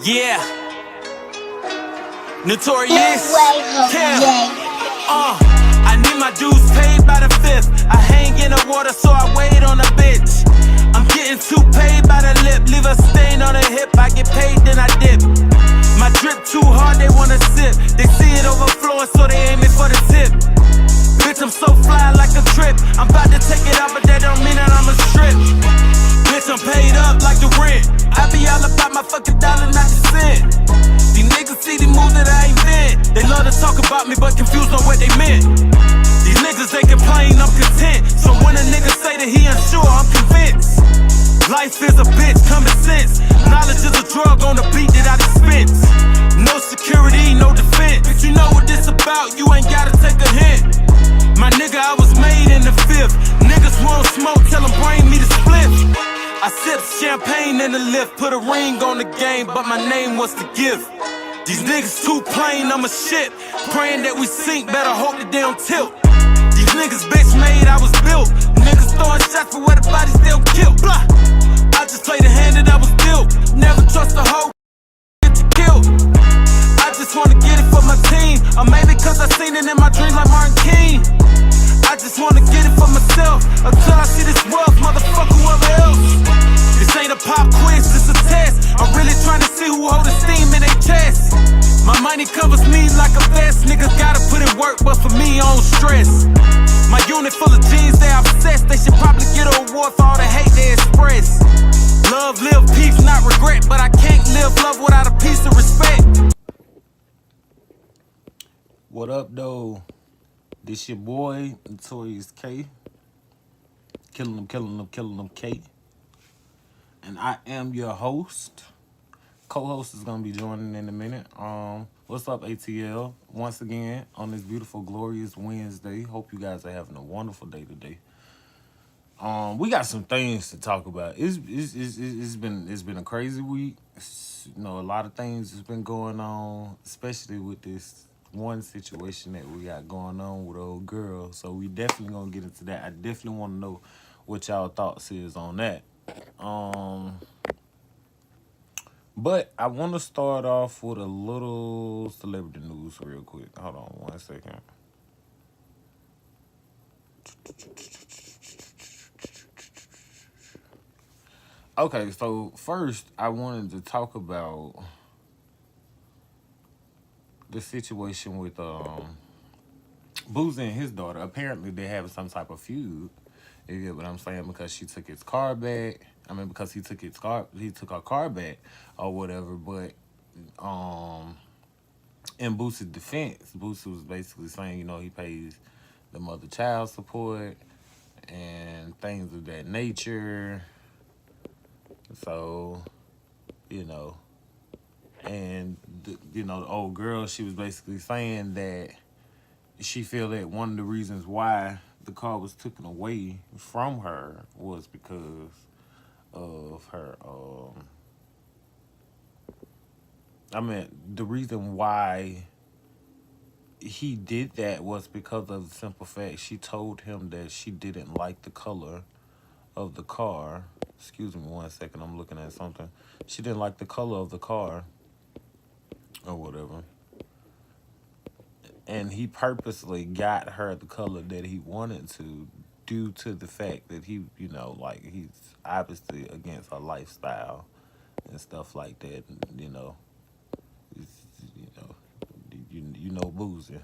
Yeah, Notorious. I need my dues paid by the 5th. I hang in the water, so I wait on a bitch. I'm getting too paid by the lip. Leave a stain on the hip. I get paid, then I dip. My drip too hard, they wanna sip. They see it overflowing, so they aiming for the tip. Bitch, I'm so fly like a trip. I'm about to take it out, but that don't mean that I'm a strip. Bitch, I'm paid up like the rent. I be all about my fucking dollar, not the cent. These niggas see the moves that I invent. They love to talk about me, but confused on what they meant. These niggas, they complain, I'm content. So when a nigga say that he unsure, I'm convinced. Life is a bitch, common sense. Knowledge is a drug on the beat that I dispense. No security, no defense. If you know what this about, you ain't gotta take a hint. My nigga, I was made in the 5th. Niggas won't smoke, tell them bring me the split. I sip champagne in the lift, put a ring on the game, but my name was the gift. These niggas too plain, I'm a shit. Praying that we sink, better hope that they don't tilt. These niggas bitch made, I was built. Niggas throwing shots for where the body still killed. Blah. I just played the hand that I was dealt. Never trust a hoe, get you killed. I just wanna get it for my team, or maybe cause I seen it in my dreams like Martin King. I just wanna get it for myself, until I see this wealth, motherfucker, whoever else. This ain't a pop quiz, it's a test. I'm really trying to see who hold the steam in their chest. My money covers me like a vest. Niggas gotta put in work, but for me, I don't stress. My unit full of jeans, they obsessed. They should probably get an award for all the hate they express. Love, live, peace, not regret. But I can't live love without a piece of respect. What up, though? This your boy, Notorious K. Killing them, K. And I am your host. Co-host is gonna be joining in a minute. What's up, ATL? Once again on this beautiful, glorious Wednesday. Hope you guys are having a wonderful day today. We got some things to talk about. It's been a crazy week. You know, a lot of things has been going on, especially with this one situation that we got going on with old girl. So we definitely gonna get into that. I definitely want to know what y'all thoughts is on that. But I want to start off with a little celebrity news real quick. Hold on 1 second. Okay, so first I wanted to talk about the situation with Boozy and his daughter. Apparently they have some type of feud. You get what I'm saying? Because she took his car back. I mean, because he took her car back or whatever. But in Boosie's defense, Boosie was basically saying, you know, he pays the mother child support and things of that nature. So, you know, and the old girl, she was basically saying that she feel that one of the reasons why the car was taken away from her was because of her I mean, the reason why he did that was because of the simple fact she told him that she didn't like the color of the car. Excuse me 1 second, I'm looking at something. She didn't like the color of the car or whatever. And he purposely got her the color that he wanted to, due to the fact that he, you know, like, he's obviously against her lifestyle and stuff like that. You know, you know, Boozy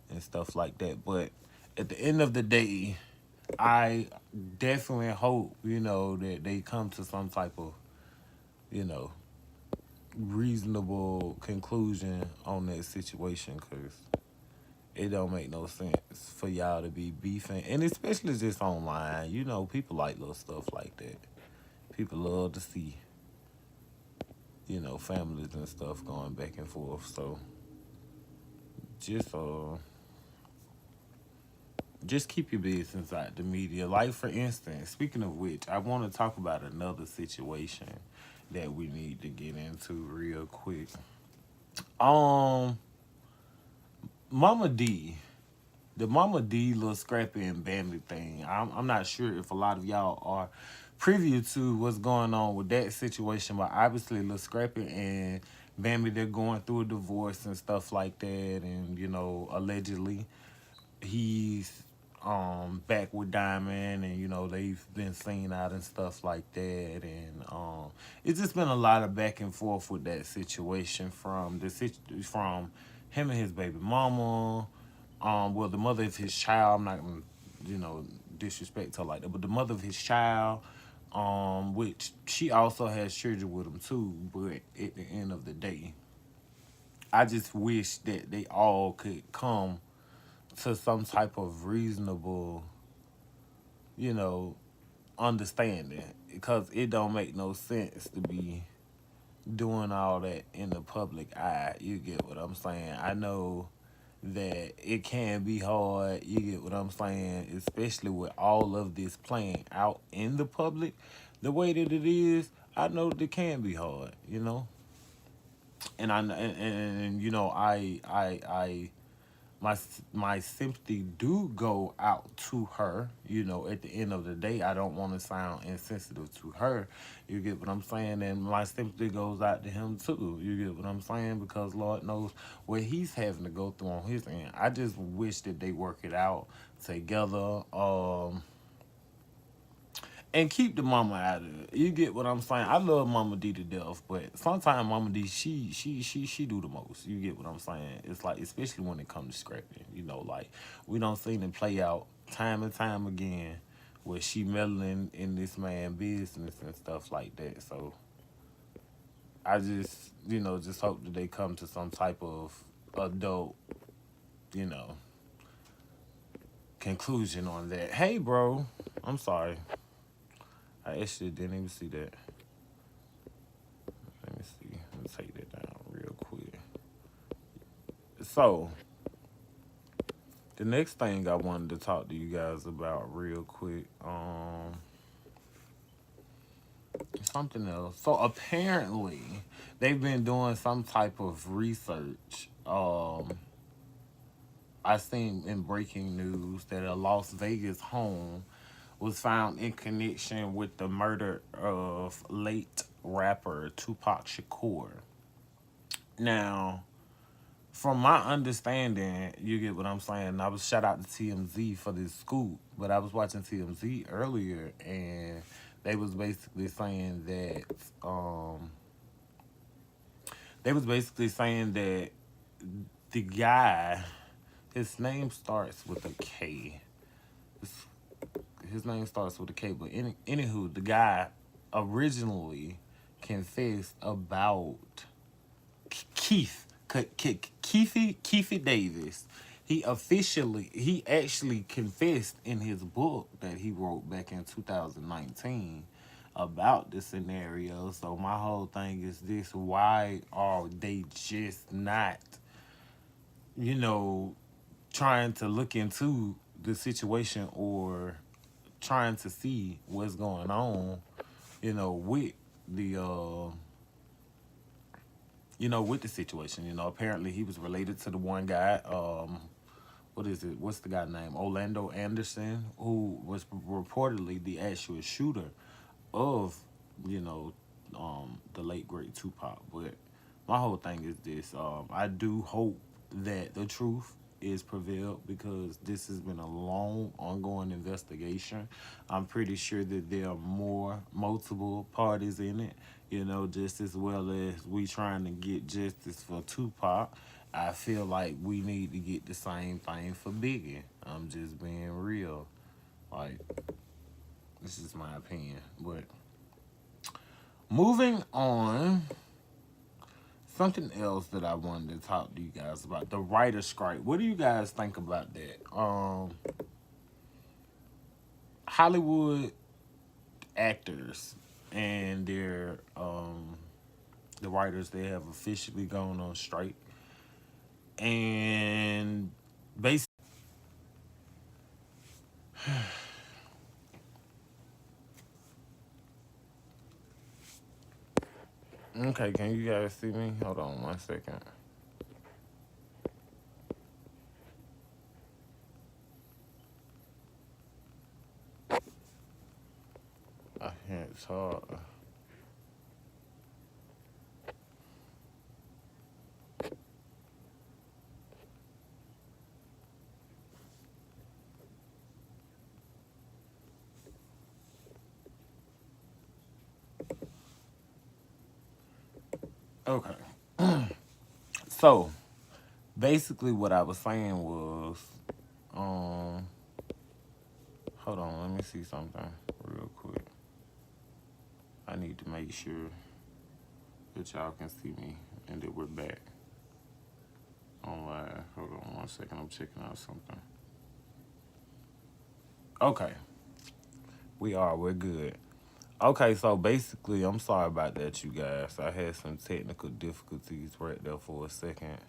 and stuff like that. But at the end of the day, I definitely hope, you know, that they come to some type of, you know, reasonable conclusion on that situation, because it don't make no sense for y'all to be beefing, and especially just online. You know, people like little stuff like that. People love to see, you know, families and stuff going back and forth. So just keep your business out the media. Like, for instance, speaking of which, I want to talk about another situation that we need to get into real quick. Mama D. The Mama D little Scrappy and Bambi thing. I'm not sure if a lot of y'all are privy to what's going on with that situation. But obviously, Lil Scrappy and Bambi, they're going through a divorce and stuff like that. And, allegedly, he's back with Diamond, and they've been seen out and stuff like that. And it's just been a lot of back and forth with that situation from him and his baby mama. Well, the mother of his child. I'm not gonna, disrespect her like that, but the mother of his child, which she also has children with him too. But at the end of the day, I just wish that they all could come to some type of reasonable, you know, understanding, because it don't make no sense to be doing all that in the public eye. You get what I'm saying? I know that it can be hard. You get what I'm saying? Especially with all of this playing out in the public, the way that it is. I know that it can be hard. And my my sympathy do go out to her. At the end of the day, I don't want to sound insensitive to her. You get what I'm saying? And my sympathy goes out to him too. You get what I'm saying? Because Lord knows what he's having to go through on his end. I just wish that they work it out together. And keep the mama out of it. You get what I'm saying? I love Mama D to death, but sometimes Mama D, she do the most. You get what I'm saying? It's like, especially when it comes to scrapping. Like, we don't see it play out time and time again where she meddling in this man business and stuff like that. So I just hope that they come to some type of adult, you know, conclusion on that. Hey, bro, I'm sorry. I actually didn't even see that. Let me see. Let me take that down real quick. So, the next thing I wanted to talk to you guys about real quick, something else. So apparently, they've been doing some type of research. I seen in breaking news that a Las Vegas home was found in connection with the murder of late rapper Tupac Shakur. Now, from my understanding, you get what I'm saying. I was shout out to TMZ for this scoop, but I was watching TMZ earlier, and they was basically saying that the guy, his name starts with a K. His name starts with a K, but anywho, the guy originally confessed about Keefe Davis. He actually confessed in his book that he wrote back in 2019 about the scenario. So my whole thing is this: why are they just not, you know, trying to look into the situation or trying to see what's going on, with the with the situation. Apparently he was related to the one guy, what is it? What's the guy's name? Orlando Anderson, who was reportedly the actual shooter of, the late great Tupac. But my whole thing is this: I do hope that the truth is prevailed, because this has been a long, ongoing investigation. I'm pretty sure that there are multiple parties in it. Just as well as we trying to get justice for Tupac, I feel like we need to get the same thing for Biggie. I'm just being real. Like, this is my opinion. But moving on, something else that I wanted to talk to you guys about, the writer's strike. What do you guys think about that? Hollywood actors and their the writers, they have officially gone on strike, and basically, okay, can you guys see me? Hold on 1 second. I It's hard. Okay. So basically what I was saying was, um hold on, let me see something real quick. I need to make sure that y'all can see me and that we're back online. Hold on 1 second, I'm checking out something. Okay, we're good. Okay, so basically, I'm sorry about that, you guys. I had some technical difficulties right there for a second.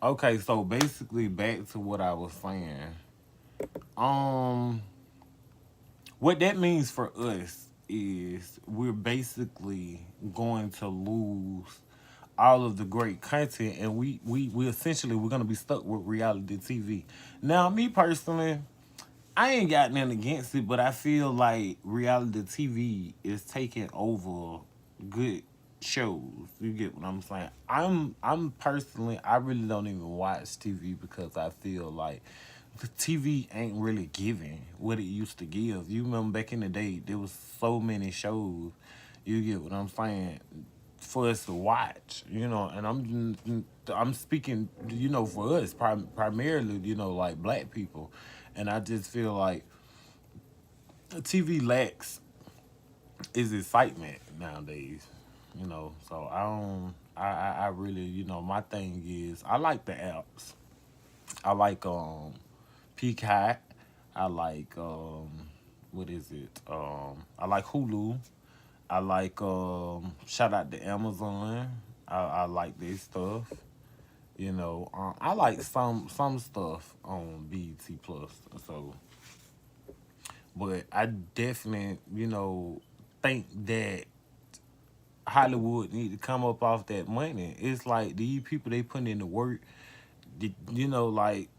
Okay, so basically, back to what I was saying. Um, what that means for us is we're basically going to lose all of the great content, and we essentially we're gonna be stuck with reality TV. Now, me personally, I ain't got nothing against it, but I feel like reality TV is taking over good shows. You get what I'm saying? I'm personally, I really don't even watch TV because I feel like the TV ain't really giving what it used to give. You remember back in the day, there was so many shows. You get what I'm saying? For us to watch, and I'm speaking, for us primarily, like black people, and I just feel like TV lacks is excitement nowadays, So I don't, I really, my thing is I like the apps. I like Peacock. I like what is it? I like Hulu. I like shout out to Amazon. I like their stuff. I like some stuff on BET Plus. So, but I definitely, think that Hollywood need to come up off that money. It's like these people, they putting in the work. Like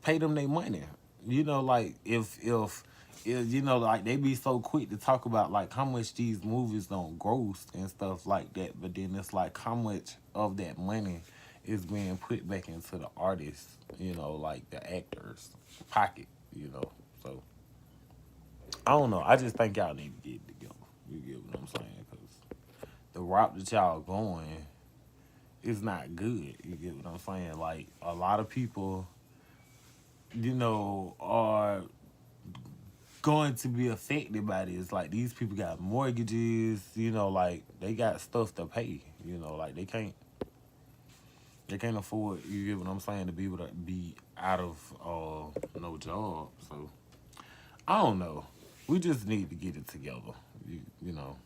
pay them their money. Like if like they be so quick to talk about like how much these movies don't gross and stuff like that, but then it's like how much of that money is being put back into the artists, like the actors pocket, So I don't know. I just think y'all need to get it together. You get what I'm saying? Because the route that y'all going is not good. You get what I'm saying? Like a lot of people, are going to be affected by this. Like these people got mortgages, like they got stuff to pay. Like they can't afford. You get what I'm saying? To be able to be out of no job. So I don't know. We just need to get it together. You know.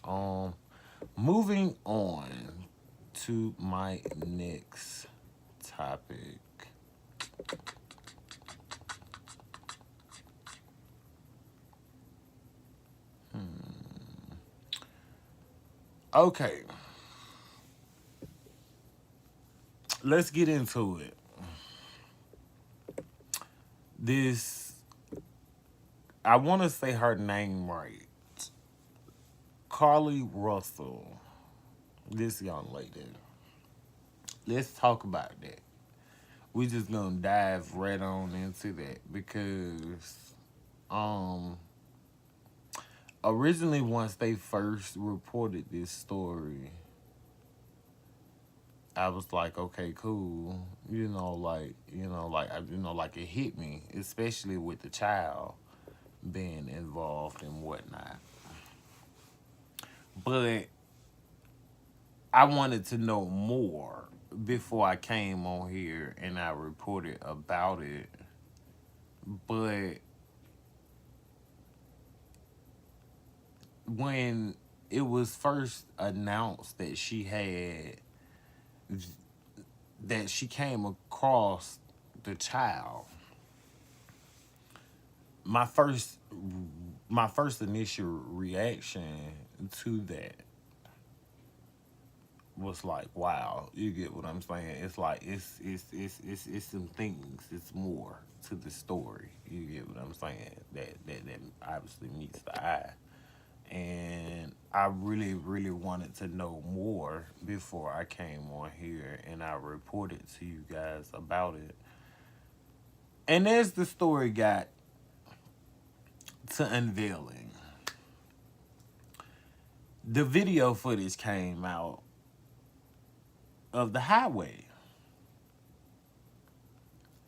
Um, moving on to my next topic. Okay, let's get into it. This, I want to say her name right. Carly Russell, this young lady. Let's talk about that. We just gonna dive right on into that because um originally once they first reported this story, I was like, okay, cool. Like it hit me, especially with the child being involved and whatnot. But I wanted to know more before I came on here and I reported about it. But when it was first announced that she came across the child, my first initial reaction to that was like, wow, you get what I'm saying? It's like it's some things, it's more to the story. You get what I'm saying? That obviously meets the eye. And I really, really wanted to know more before I came on here and I reported to you guys about it. And as the story got to unveiling, the video footage came out of the highway.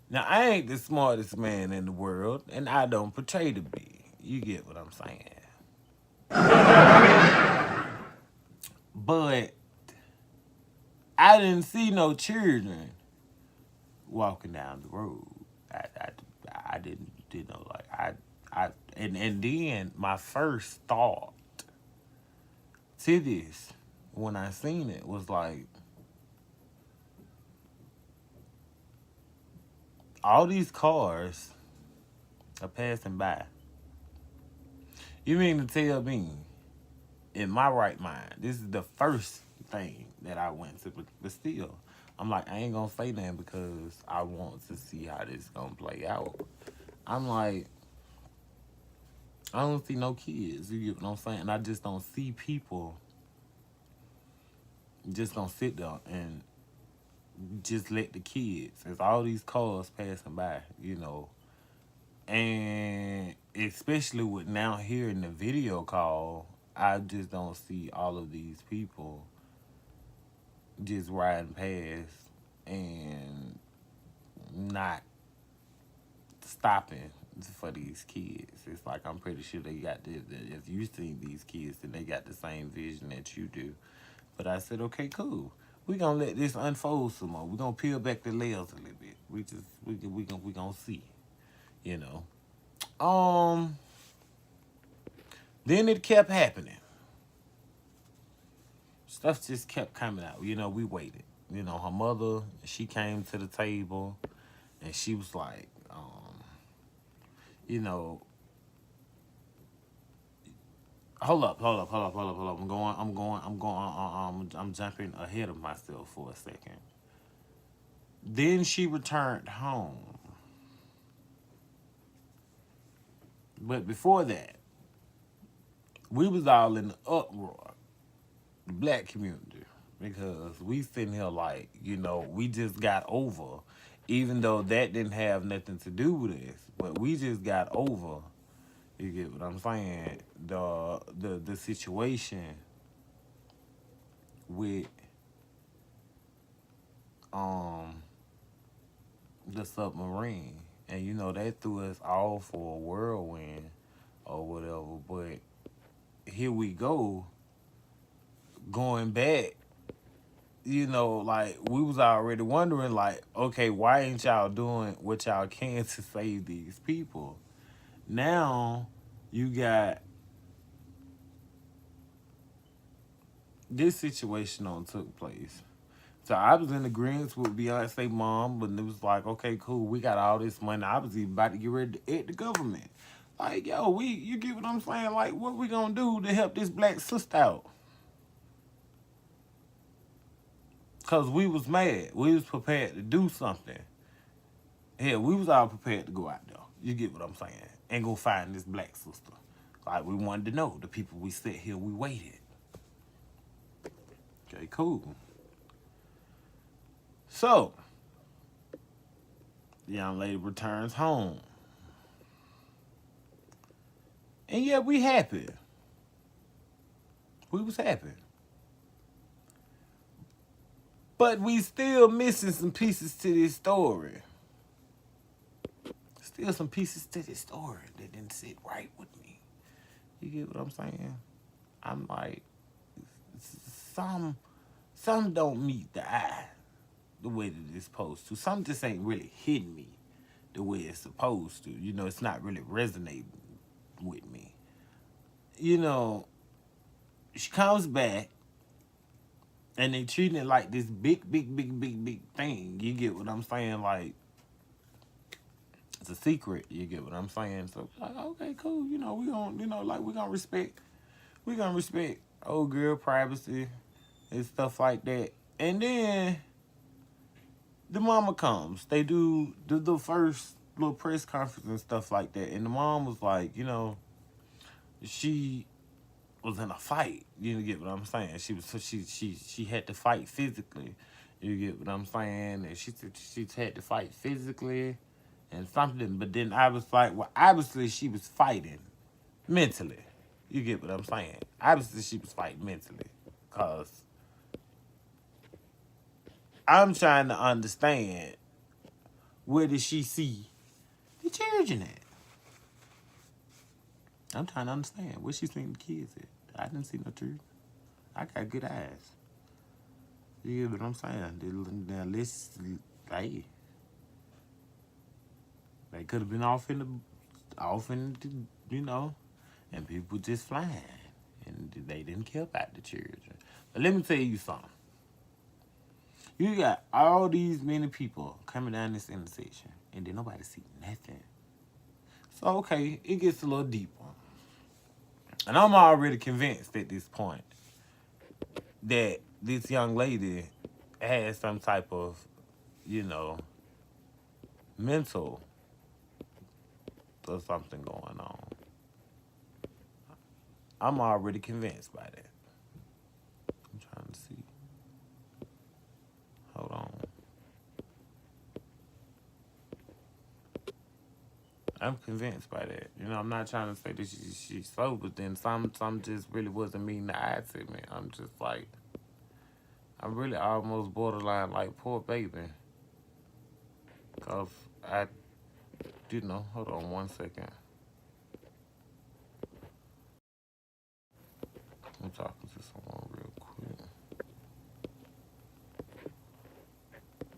Now, I ain't the smartest man in the world, and I don't portray to be. You get what I'm saying. But I didn't see no children walking down the road. I didn't, and then my first thought to this when I seen it was like, all these cars are passing by. You mean to tell me, in my right mind, this is the first thing that I went to, but still, I'm like, I ain't gonna say nothing because I want to see how this gonna play out. I'm like, I don't see no kids, you get what I'm saying? And I just don't see people just gonna sit there and just let the kids. There's all these cars passing by, you know. And especially with now hearing the video call, I just don't see all of these people just riding past and not stopping for these kids. It's like I'm pretty sure they got if you seen these kids, then they got the same vision that you do. But I said, okay, cool. We gonna let this unfold some more. We gonna peel back the layers a little bit. We gonna see, you know. Then it kept happening. Stuff just kept coming out. You know, we waited. You know, her mother, she came to the table and she was like, you know, hold up. I'm jumping ahead of myself for a second. Then she returned home. But before that, we was all in the uproar, the black community, because we sitting here like, you know, we just got over, even though that didn't have nothing to do with this, but we just got over, you get what I'm saying, the situation with the submarine. And you know, that threw us all for a whirlwind or whatever, but here we go, going back, you know, like, we was already wondering, like, okay, why ain't y'all doing what y'all can to save these people? Now, you got this situation on took place. So I was in agreement with Beyonce mom, but it was like, okay, cool, we got all this money. I was even about to get ready to hit the government. Like, yo, you get what I'm saying? Like, what we gonna do to help this black sister out? Because we was mad. We was prepared to do something. Hell, we was all prepared to go out there. You get what I'm saying? And go find this black sister. Like, we wanted to know. The people we sit here, we waited. Okay, cool. So, the young lady returns home. And yeah, we happy. We was happy. But we still missing some pieces to this story. Still some pieces to this story that didn't sit right with me. You get what I'm saying? I'm like, some don't meet the eye the way that it's supposed to. Some just ain't really hitting me the way it's supposed to. You know, it's not really resonating with me. You know, she comes back and they treating it like this big thing. You get what I'm saying? Like, it's a secret. You get what I'm saying? So, like, okay, cool. You know, we gonna respect old girl privacy and stuff like that. And then the mama comes. They do the first little press conference and stuff like that. And the mom was like, you know, she was in a fight. You get what I'm saying? She was so she had to fight physically. You get what I'm saying? And she had to fight physically and something. But then I was like, well, obviously she was fighting mentally. You get what I'm saying? Obviously she was fighting mentally, cause I'm trying to understand where did she see the children at? I'm trying to understand where she seen the kids at. I didn't see no children. I got good eyes. You get what I'm saying? Now let's, hey, they could have been off in the, and people just flying, and they didn't care about the children. But let me tell you something. You got all these many people coming down this intersection, and then nobody see nothing. So okay, it gets a little deeper, and I'm already convinced at this point that this young lady has some type of, you know, mental or something going on. I'm already convinced by that. I'm trying to see. Hold on. I'm convinced by that. I'm not trying to say that she's slow, but then some just really wasn't meeting the eye to me. I'm just like, I'm really almost borderline like poor baby. Cause I, hold on one second. I'm talking to someone real quick.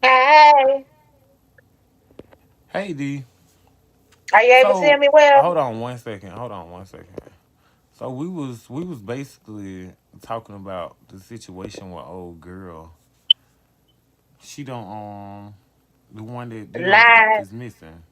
Hey, Hey D. are you able to hear So me well? hold on one second. Hold on one second. So we was basically talking about the situation with old girl. She don't the one that Live. is missing.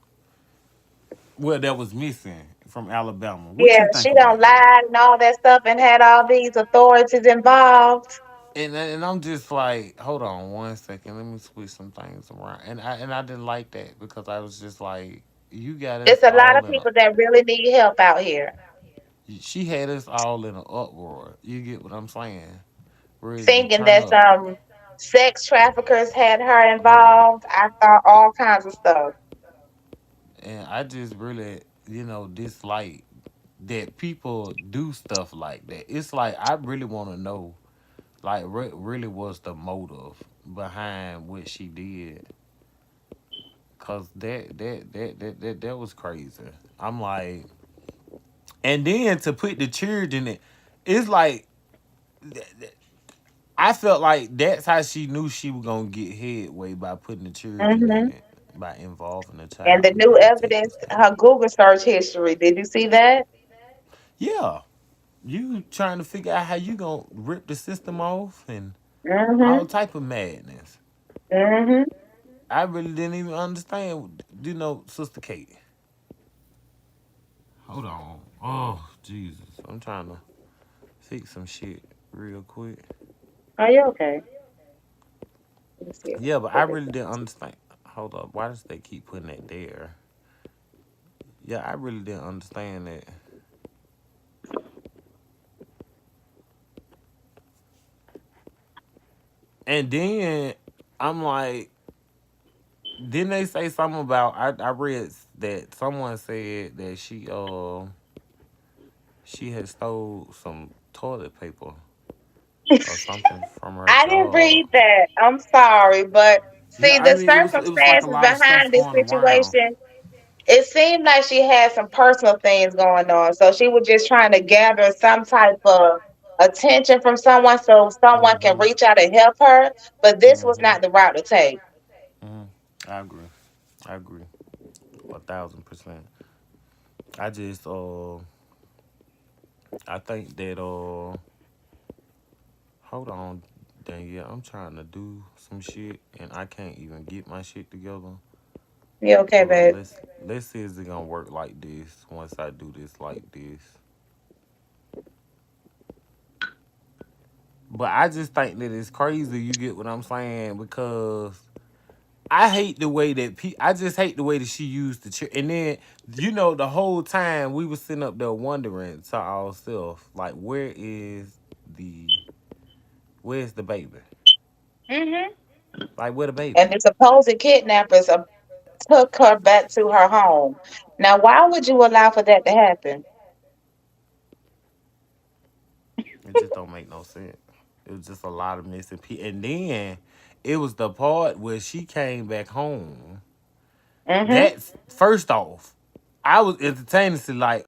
Well, that was missing from Alabama. What Yeah, you think she don't about that? lie and all that stuff and had all these authorities involved. And I'm just like, hold on one second. Let me switch some things around. And I didn't like that because I was just like, you got us It's a lot all of in a. people that really need help out here, She had us all in an uproar. You get what I'm saying? Ready to thinking turn that up. some sex traffickers had her Hold on. involved. I saw all kinds of stuff. And I just really, dislike that people do stuff like that. It's like I really want to know, like, really what's the motive behind what she did, cause that was crazy. I'm like, and then to put the children in it, it's like I felt like that's how she knew she was gonna get headway by putting the children in Hmm. it, by involving the And child the with new those things. evidence, her Google search history. Did you see that? Yeah, you trying to figure out how you gonna rip the system off and all Hmm. type of madness. Hmm. I really didn't even understand. Sister Kate. Hold on. Oh Jesus, I'm trying to fix some shit real quick. Are you okay? Let me see if I Yeah, can but I put this really on. didn't understand. Hold up. Why does they keep putting that there? Yeah, I really didn't understand that. And then I'm like, didn't they say something about? I read that someone said that she had stole some toilet paper or something from her I didn't job. read that. I'm sorry, but Yeah, see I the mean it was like a circumstances lot of stuff behind this going around. situation. It seemed like she had some personal things going on, so she was just trying to gather some type of attention from someone, so someone can Mhm. reach out and help her. But this was Mhm. not the route to take. Mhm. I agree. I agree. 1,000%. I just I think that hold on, Danielle. I'm trying to do some shit and I can't even get my shit together. You okay, Hold on, babe? let's see is it gonna work like this once I do this like this. But I just think that it's crazy. You get what I'm saying? Because I hate the way that I just hate the way that she used the chair. And then the whole time we was sitting up there wondering to ourselves, like, the where's the baby? Hmm. Like, where the baby? And the supposed kidnappers took her back to her home. Now, why would you allow for that to happen? It just don't make no sense. It was just a lot of missing people. And then it was the part where she came back home. Hmm. That's first off, I was entertaining like,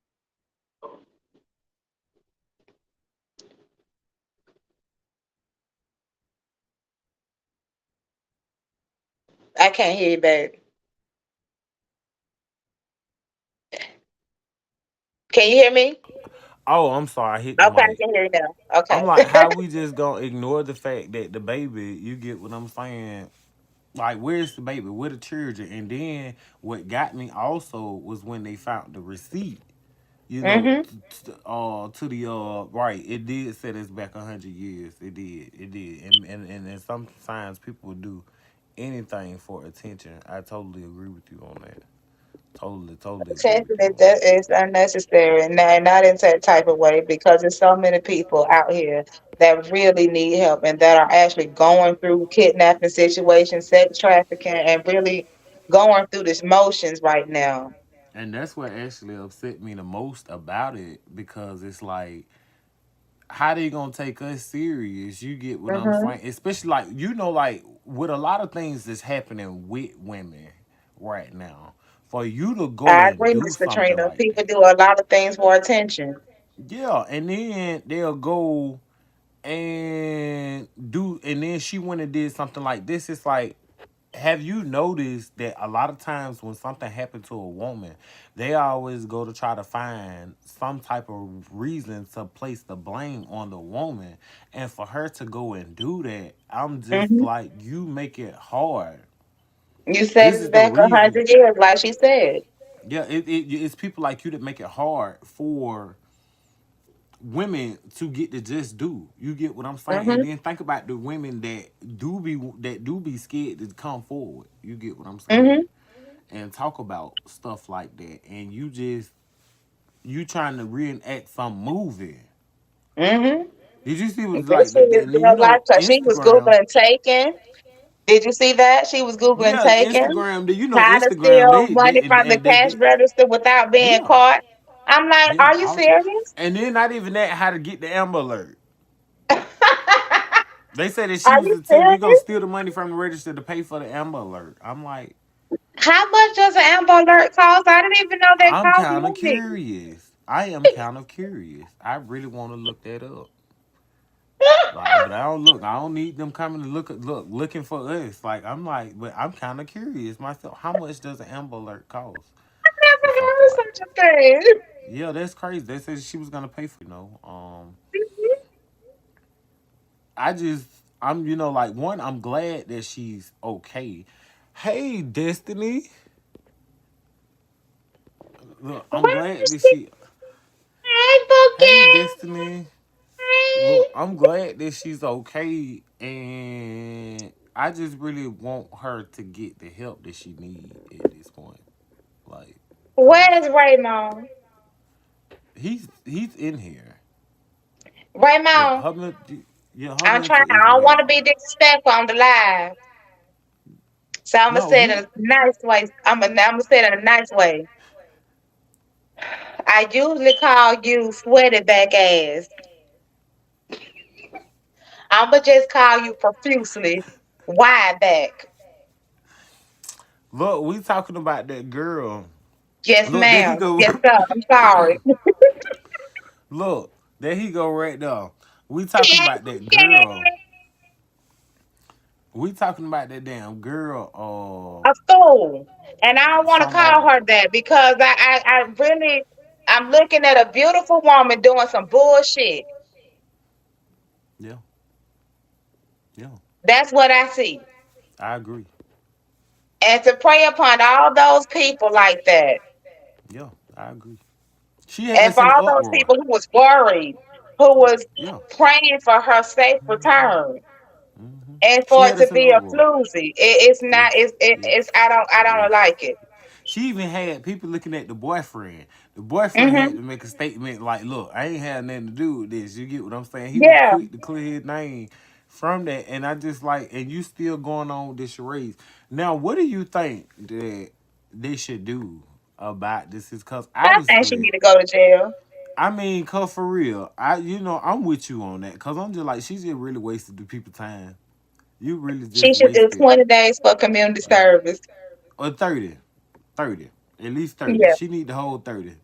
I can't hear you, babe. Can you hear me? oh, I'm sorry, I hit the Okay, I mic. can hear you now. I'm Okay. like, how we just gonna ignore the fact that the baby, you get what I'm saying? Like, where's the baby? Where the children? And then what got me also was when they found the receipt. Hmm. To the right, it did set us back 100 years. It did, and sometimes people do anything for attention. I totally agree with you on that. Totally agree with Attention you is, on that is unnecessary, and not in that type of way, because there's so many people out here that really need help and that are actually going through kidnapping situations, sex trafficking, and really going through these motions right now. that. And that's what actually upset me the most about it because it's like, how they gonna take us serious? You get what I'm Hmm. saying? Especially like like with a lot of things that's happening with women right now. For you to go I and agree, do Miss something Katrina. like People that, do a lot of things for attention. yeah, and then they'll go and then she went and did something like this. It's like, have you noticed that a lot of times when something happened to a woman, they always go to try to find some type of reason to place the blame on the woman, and for her to go and do that, I'm just Hmm. like, you make it hard. You set This is it the back a reason. hundred years, like she said. Yeah, it's people like you that make it hard for women to get to just do. You get what I'm saying? And Hmm. then think about the women that do be scared to come forward. You get what I'm saying? Hmm. And talk about stuff like that. And you trying to reenact some movie. Hmm. Did you see what This like shit is and then real life. So she was Instagram? googling taken. Did you see that? She was googling Yeah, taken. Instagram. How to Instagram. steal They money from the and they cash get register without being yeah caught. I'm like, yeah are you all the time. serious? And then not even that, how to get the Amber Alert. They said that she Are was you we gonna serious? steal the money from the register to pay for the Amber Alert. I'm like, How much does an Amber Alert cost? I didn't even know they I'm cost kind of money. curious. I am kind of curious. I really want to look that up. Like, but I don't look. I don't need them coming to looking for us. Like, I'm like, but I'm kind of curious myself. How much does an Amber Alert cost Never or something heard of like such that? a thing. Yeah, that's crazy. They said she was gonna pay for. I just, like, one. I'm glad that she's okay. Hey, Destiny. Look, I'm Where glad is that she? she. Hey, Hey, Bookie. Destiny. Hey. Look, I'm glad that she's okay, and I just really want her to get the help that she needs at this point. Like, cause Where's Raymond? he's in here. Look, Raymond, yeah, her I'm trying. mental is I don't right. want to be disrespectful on the live, so I'm gonna No, say it in a nice way. I'm gonna say it in a nice way. I usually call you sweaty back ass. I'ma just call you profusely wide back. look, we talking about that girl. Yes, Look, there he ma'am. go. Yes, sir. I'm sorry. Look, there he go right there. We talking about that girl. We talking about that damn girl. A fool. And I don't want to Some call other. her that because I really, I'm looking at a beautiful woman doing some bullshit. Yeah, yeah, That's what I see. I agree. And to prey upon all those people like that. Yeah, I agree. She And had for some all those uproar. people who was worried, who was Yeah. praying for her safe return. And She for it had to us in be a uproar. floozy, it's not. Yes, It's. yes, I don't yes. like it. She even had people looking at the boyfriend. The boyfriend had Mhm. to make a statement like, "Look, I ain't had nothing to do with this." You get what I'm saying? He was Yeah. quick to clear his name from that, and I just like, and you still going on with this charade. Now, what do you think that they should do about this? Is because I think she obviously, need to go to jail. I mean, cause for real, I'm with you on that. Cause I'm just like, she just really wasted the people time. You really She just should do wasted 20 days for community service. or 30. 30. At least 30. Yeah. She need the whole 30.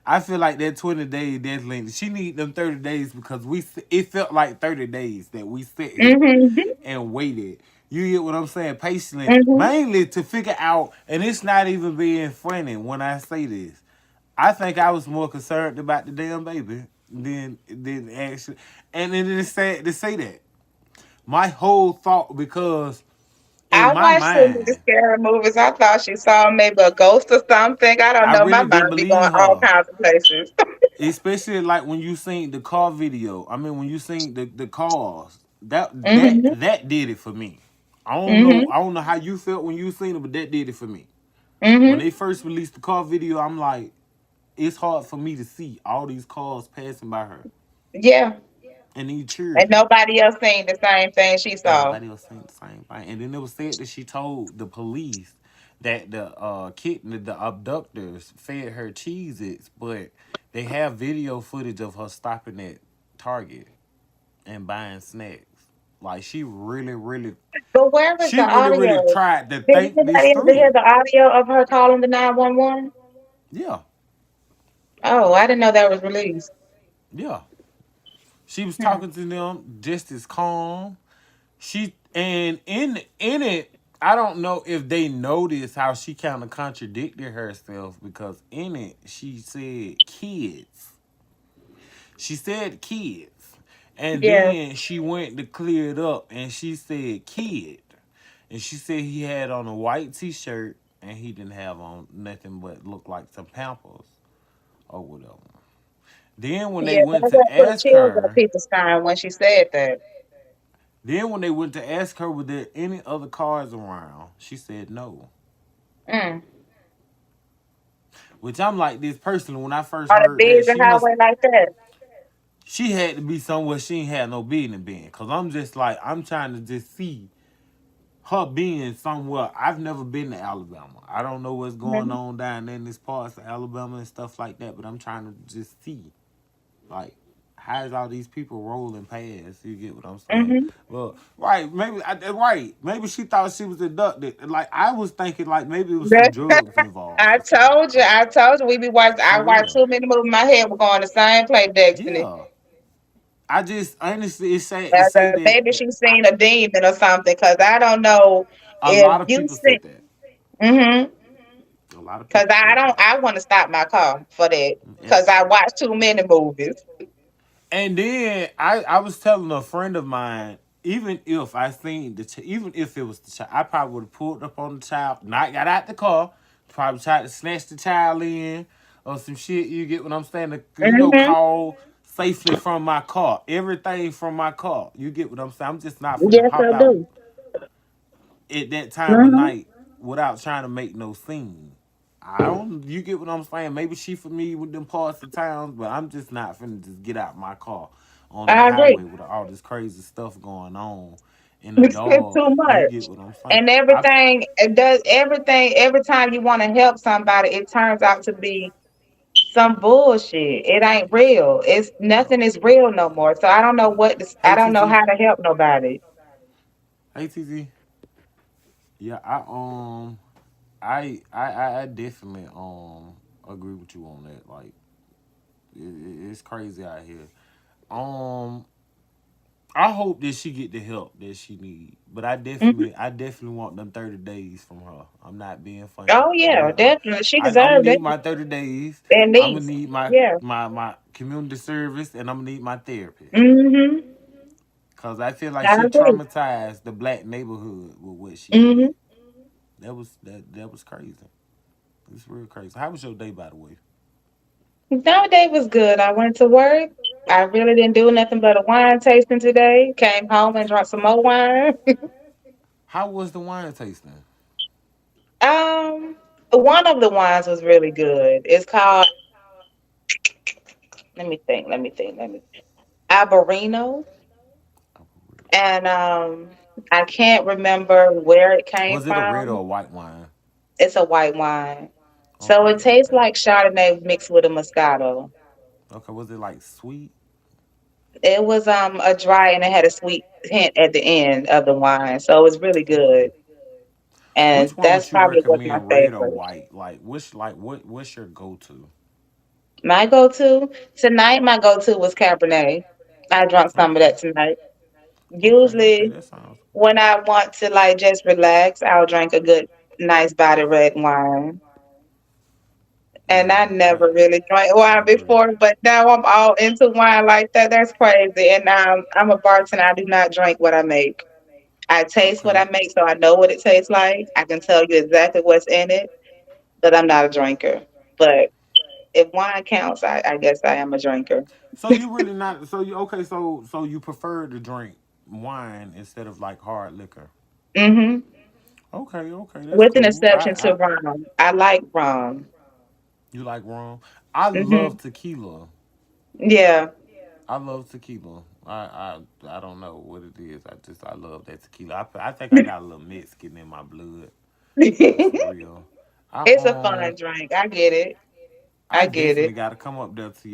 I feel like that 20 days that's length. She need them 30 days because it felt like 30 days that we sat here Mhm. and waited. You get what I'm saying? Patiently, Mhm. mainly to figure out, and it's not even being funny when I say this. I think I was more concerned about the damn baby than actually, and it is sad to say that. My whole thought because in I my watched too many mind, scary movies. I thought she saw maybe a ghost or something. I don't I know. My really mind didn't be going believe all her. kinds of places. Especially like when you seen the car video. I mean, when you seen the cars, Mhm. that did it for me. I don't know. Mhm. I don't know how you felt when you seen it, but that did it for me. When Mhm. they first released the car video, I'm like, it's hard for me to see all these cars passing by her Yeah. and these And children. nobody else seen the same thing she And saw. nobody was saying the same thing. And then it was said that she told the police that the kid, the abductors fed her Cheez-Its, but they have video footage of her stopping at Target and buying snacks. Like But where was she the really audio? tried to Did think this anybody ever hear through. the audio of her calling the 911? Yeah, Oh, I didn't know that was released. yeah. She was Hmm. talking to them just as calm. She and in it, I don't know if they noticed how she kind of contradicted herself because in it she said kids. She said kids. And Yeah. then she went to clear it up and she said kid. And she said he had on a white t-shirt and he didn't have on nothing but looked like some pampers or whatever. Then when they Yeah, went that to put ask chills up her, people's spine when she said that. then when they went to ask her were there any other cars around, she said no. Mm. Which I'm like this person when I first On a heard that busy highway like that. she had to be somewhere she ain't had no business being. Cause I'm just like I'm trying to just see her being somewhere. I've never been to Alabama. I don't know what's going Mhm. on down there in this parts of Alabama and stuff like that. But I'm trying to just see like how is all these people rolling past? You get what I'm saying? Mhm. Well, right, right. Maybe she thought she was abducted. Like I was thinking, like maybe it was some That- drugs involved I or something. told you. Like I told you. We be watching. I for watched real. too many movies. My head was going the same place, Destiny. Yeah. I just honestly, it's sad to say Maybe that she seen a demon or something. Cause I don't know a if lot of you people see. said that. Mhm. A lot of Cause people I said don't. that. I want to stop my car for that. Cause I Absolutely. watched too many movies. And then I was telling a friend of mine, even if I seen even if it was the child, I probably would have pulled up on the child, not got out the car, probably tried to snatch the child in or some shit. You get what I'm saying? Mhm. Call safely from my car, everything from my car. You get what I'm saying? I'm just not finna Yes, hop I out do. at that time of Mhm. night without trying to make no scene. I don't. You get what I'm saying? Maybe she familiar with them parts of towns, but I'm just not finna just get out my car on the I agree. highway with all this crazy stuff going on in the It's dark. too You get much. what I'm saying? And I everything it does everything every time you want to help somebody, it turns out to be some bullshit. It ain't real. It's yeah nothing is real no more. So I don't know yeah. I Hey don't know TT, how to help nobody. hey TT. Yeah, I definitely agree with you on that. Like it's crazy out here. Um, I hope that she get the help that she need. But Mhm. I definitely want them 30 days from her. I'm not being funny. Oh yeah, definitely. She I'm gonna deserves need it. my 30 days. At I'm gonna least. need Yeah. my community service, and I'm gonna need my therapy. Mhm. Cause I feel like I she agree. traumatized the black neighborhood with what she Mhm. did. That was crazy. It's real crazy. How was your day, by the way? No, day was good. I went to work. I really didn't do nothing but a wine tasting today. Came home and drank some more wine. How was the wine tasting? Um, one of the wines was really good. It's called. Let me think. Let me think. Let me. Albarino, and I can't remember where it came Was it a red or from. a white wine? It's a white wine, so Okay, it tastes okay. like Chardonnay mixed with a Moscato. Okay, was it like sweet? It was a dry and it had a sweet hint at the end of the wine, so it was really Okay. good. And Which one that's would you probably was my recommend, red or favorite. white? Like which what's your go to? My go-to tonight, my go-to was Cabernet. I drank some of Okay. that tonight. Okay, okay, Usually, that sounds when I want to like just relax, I'll drink a good, nice body red wine. And yeah, I never really drank I wine agree. before, but now I'm all into wine like that. That's crazy. And I'm a bartender. I do not drink what I make. I taste what Okay. I make, so I know what it tastes like. I can tell you exactly what's in it, but I'm not a drinker. But if wine counts, I guess I am a drinker. So you really not so you okay, so you prefer to drink wine instead of like hard liquor. Hmm. Okay, okay, that's With an cool. exception to I rum. I like rum. you like rum? I love Hmm. tequila. Yeah. I love tequila. I don't know what it is. I love that tequila. I think I got a little Mexican in my blood for real. I It's a fun drink. I get it. I I get definitely it. got to come up there to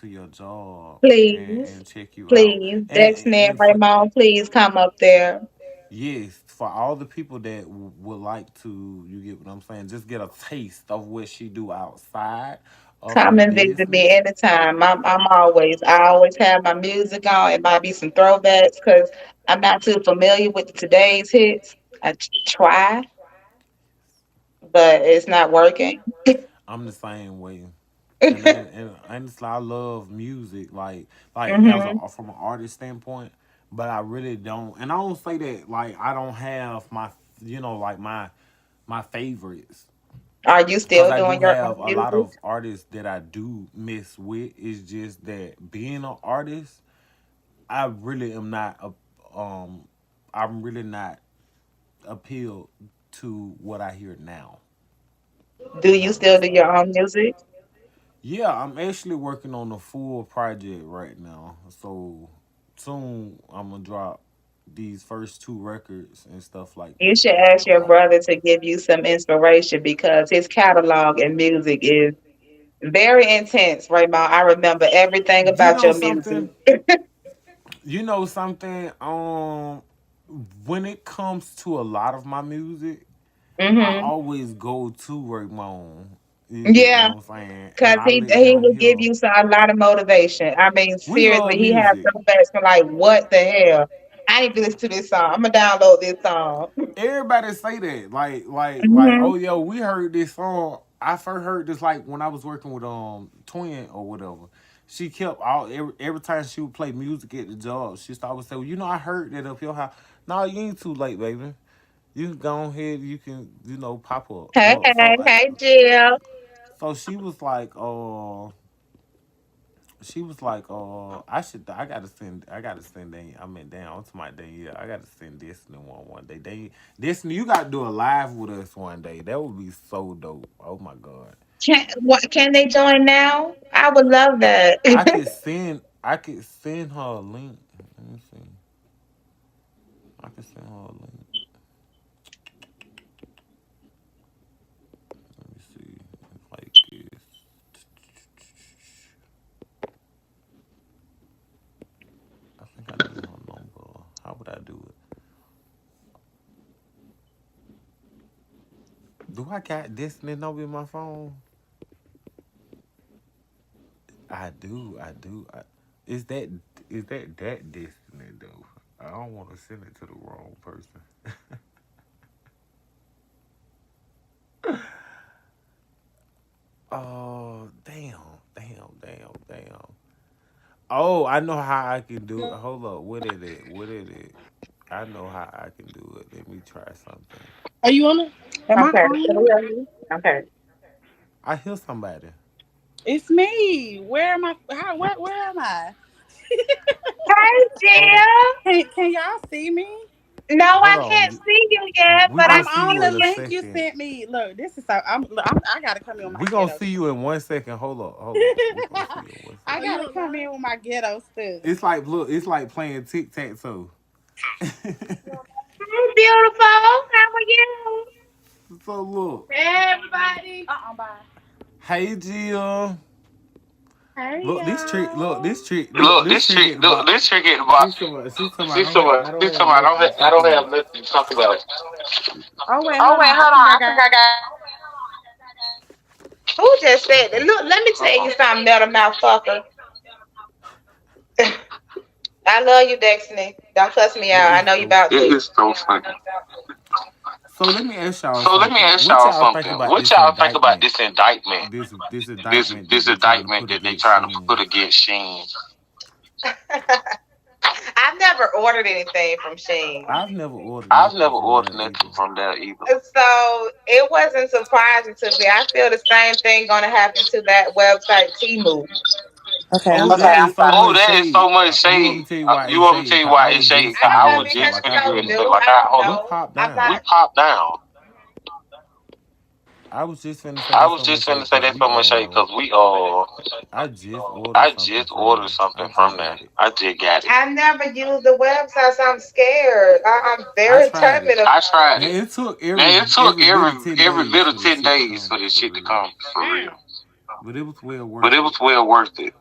your job Please, and check you out. please, Dexter and And for Raymond, please come up there. yes, for all the people that would like to, you get what I'm saying. Just get a taste of what she do outside of her Come and visit me business. anytime. I always have my music on. It might be some throwbacks because I'm not too familiar with today's hits. I try, but it's not working. I'm the same way. And honestly, I love music, like as Hmm. a from an artist standpoint. But I really don't, and I don't say that like I don't have my, like my favorites, Are you because still I do doing your own have a lot music? of artists that I do mess with. It's just that being an artist, I really am not um, I'm really not appealed to what I hear now. Do If you that still makes do sense. your own music? Yeah, I'm actually working on a full project right now. So soon I'm gonna drop these first two records and stuff like You that. should ask your brother to give you some inspiration because his catalog and music is very intense, Raymond. I remember everything You about know your music. something? You know something? When it comes to a lot of my music, I Hmm. always go to Ramon. You get what Yeah, I'm saying? And because I he let he him will give hear. you a lot of motivation. I mean, We love seriously, he has music. some backs from like, what the hell? I need to listen to this song. I'm gonna download this song. Everybody say that. Like, Hmm. oh yo, we heard this song. I first heard this like when I was working with Twin or whatever. She kept every time she would play music at the job, she started to say, well, I heard that up your house. No, you ain't too late, baby. You can go ahead, you can, pop up. Hey, Well, hey, hey, Jill. so she was like, I gotta send Daniel. I mean, damn, to my Danielle. I gotta send Destiny one day. Destiny, you gotta do a live with us one day. That would be so dope. Oh my god. Can they join now? I would love that. I could send her a link. Let me see. I could send her a link. Let me see. Like this. I think I need her number. How would I do it? Do I got Destiny number in my phone? I do. Is that is that Destiny though? I don't want to send it to the wrong person. Oh, damn. Oh, I know how I can do it. Hold up, what is it? What is it? I know how I can do it. Let me try something. Are you on it? Am I Okay, on can you? we hear you? Okay. I hear somebody. It's me. Where am I? Where am I? Hey, Hold on. Jill. Can y'all see me? No, Hold I can't on. see you yet, We but I gonna I'm see see on you your the in a link name. you second. sent me. Look, this is so. I gotta come in with my We gonna ghetto see you stuff. in 1 second. Hold up. Hold up. We gonna see you in 1 second. I gotta come in with my ghetto stuff. It's like look. It's like playing tic tac toe. Hey, beautiful. How are you? So look. Hey, everybody. Bye. Hey Jill. Hey, Look this trick. Look y'all. this trick. Look Look, this this trick trick, at the look, bottom. this trick at the bottom. She's talking about She's talking about, I don't she's have talking about, nothing to I talk don't have about. nothing to talk about. Oh wait, Oh hold wait, on. I hold on. think I I think got. I got. Who just said that? Uh-uh. Look, let me tell you something, metal mouthfucker. I love you, Destiny. Don't cuss me It out. I is know you so about It to. is so funny. So let me ask y'all So let me something. ask What y'all y'all think something. about What this y'all think about indictment? this indictment? This This indictment that this they trying to indictment put that they against trying to put Sheen. against Sheen. I've never ordered anything from Sheen. I've never ordered I've nothing never from ordered there nothing either. from there either. So it wasn't surprising to me. I feel the same thing going to happen to that website, Temu. Okay, Oh, I'm Okay, that back. I'm is so back. Oh, much that is so shade. much You want me shade. to tell you why You it's want me to shade? tell you Cause I why it's was shade? just 'Cause I finna don't I know. was say, Maybe I just like, just finna hold don't really say, on. know. like, I don't We know. popped I'm down. we not. popped down. I was just finna say I that was so just much finna shade say because that so much shade because I just ordered I something just from ordered there. something I just from there. got it. I just got it. I never used the website, so I'm scared. I'm I very tried tepid it. I about tried Now it. it took Now it took every bit of 10 days every bit for of this 10 shit to days for come this for shit to real. come for it. real. But it was well But worth it it. was well worth it.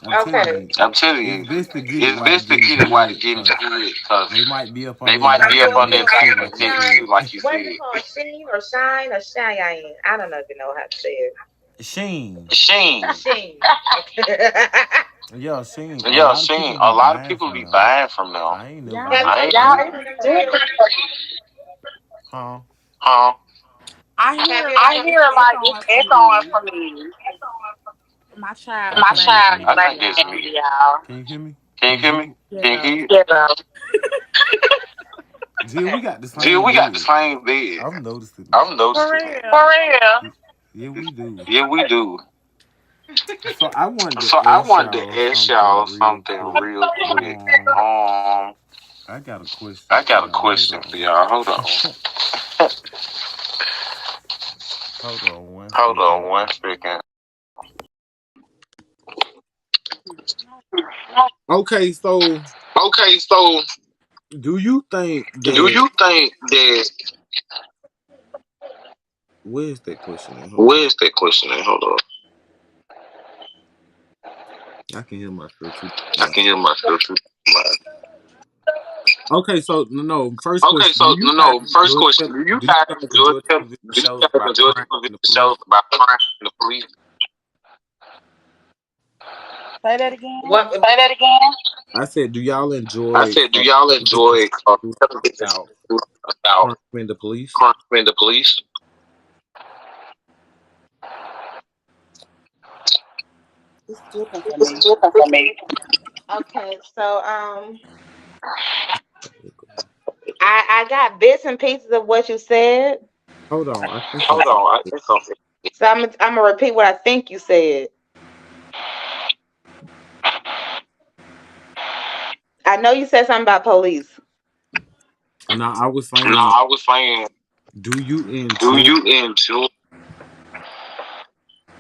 I'm telling Okay. you, I'm telling it's you, best to get it it's while the best to getting's get it while the good getting's because good because they might be up on they the might So be do up indictment on the you next too, indictment like you next shine? too, said. like you What is it said. called? Sheen or shine or shine? I don't even know how to say it. Sheen. Sheen. Sheen. Okay. Yeah, Sheen. A Yeah, lot of Sheen. people A be lot of buying people from be them. buying from them. I ain't never Y'all, Have I y'all ain't y'all bought never, from hear there? me? huh? huh? I Have hear you I like ever? it's hear like it's echoing from echoing me. from me. My child I My think that's playing, child I me. think that's y'all. me, y'all. Can you hear me? Can Can you you hear hear me? me? Can you hear Yeah. me? Yeah. Jill, we got the Jill, same we got the bed. same bed. I'm noticing that. I'm For noticing that. real. For real? Yeah, we do. Yeah, we do. So I wanted So to I ask wanted y'all to ask something y'all real something quick. real quick. I got a question I for got a y'all. Hold question for on. y'all. Hold on. Hold on one Hold on second. 1 second. Okay, so Okay, so do you think do that you think that where's that question at? Hold up. where's that question at? Hold on. I can hear myself too I loud. can hear myself too. Okay, so no, first Okay, question. Do so you no, guys no. First enjoy question: Do you do you guys guys enjoy enjoy television do you shows guys about enjoy crime and the television police? shows about crime and the police? Say that again. What? Say that again. I said, do y'all I enjoy said, do y'all television enjoy shows television about shows about crime and the police? crime and the police? It's skipping for It's me. different for me. Okay, so I got bits and pieces of what you said. Hold on, I think Hold something. on, I think something. So I'm gonna repeat what I think you said. I know you said something about police. Now I was No, saying, I was saying, do you do enjoy you enjoy